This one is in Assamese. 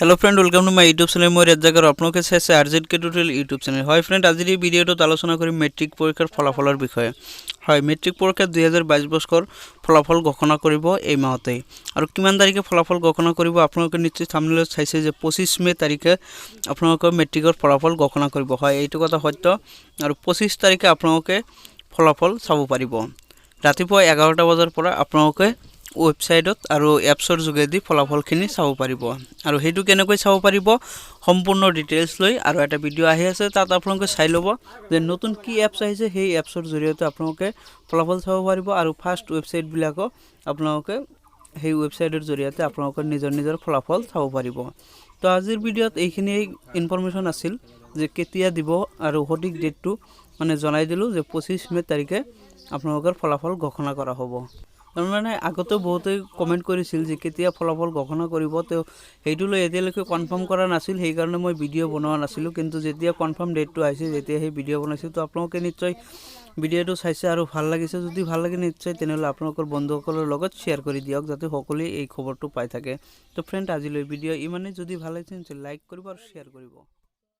Hello friend, welcome to my YouTube channel. मैं राजागर आपलोके चाइছে आरजेड के टिউটোरिয়াল यूट्यूब चैनल। হয় फ्रेंड, আজিৰ এই ভিডিওটো আলোচনা কৰিম মেট্ৰিক পৰীক্ষাৰ ফলাফলৰ বিষয়ে। হয়, মেট্ৰিক পৰীক্ষা 2022 বৰ্ষৰ ফলাফল ঘোষণা কৰিব এই মাহতে। আৰু কিমান তাৰিখে ফলাফল ঘোষণা কৰিব আপোনালোকে নিশ্চয় থাম্বনেলত চাইছে যে 25 মে তাৰিখে আপোনালোকে মেট্ৰিকৰ ফলাফল ঘোষণা কৰিব। হয়, এইটো কথা সত্য। আৰু 25 তাৰিখে আপোনালোকে ফলাফল চাব পাৰিব। ৰাতিপুৱা 11টা বজাৰ পৰা আপোনালোকে ওয়েবসাইটত আৰু এপছৰ যোগেদি ফলাফলখিনি চাব পাৰিব। আৰু হেতু কেনেকৈ চাব পাৰিব সম্পূৰ্ণ ডিটেইলছ লৈ আৰু এটা ভিডিও আহি আছে, তাত আপোনালোকে চাই ল'ব যে নতুন কি এপছ আহিছে। সেই এপছৰ জৰিয়তে আপোনালোকে ফলাফল চাব পাৰিব আৰু ফাৰ্ষ্ট ওয়েবসাইট বিলাকো আপোনালোকে সেই ওয়েবসাইটৰ জৰিয়তে আপোনালোকৰ নিজৰ ফলাফল চাব পাৰিব। তো আজিৰ ভিডিওত এইখিনি ইনফৰমেশন আছিল যে কেতিয়া দিব আৰু সঠিক ডেটটো মানে জনাই দিলো যে 25 মে তাৰিখে আপোনালোকৰ ফলাফল ঘোষণা কৰা হ'ব। মানে আগতে বহুতে কমেন্ট কৰিছিল যে কেতিয়া ফলাফল ঘোষণা কৰিব, তো হেইটো লৈ এতিয়ালৈকে কনফাৰ্ম কৰা নাছিল, সেই কাৰণে মই ভিডিও বনোৱা নাছিলো। কিন্তু যেতিয়া কনফাৰ্ম ডেটটো আহিছে, যেতিয়া সেই ভিডিও বনাইছো, তো আপোনালোকে নিশ্চয় ভিডিওটো চাইছে আৰু ভাল লাগিছে। যদি ভাল লাগে নিশ্চয় তেনেহলে আপোনালোকৰ বন্ধুসকলৰ লগত শেয়াৰ কৰি দিয়ক, যাতে সকলোৱে এই খবৰটো পাই থাকে। তো ফ্ৰেন্ড, আজিলৈ ভিডিও ইমানেই। যদি ভাল লাগিছে লাইক কৰিব আৰু শেয়াৰ কৰিব।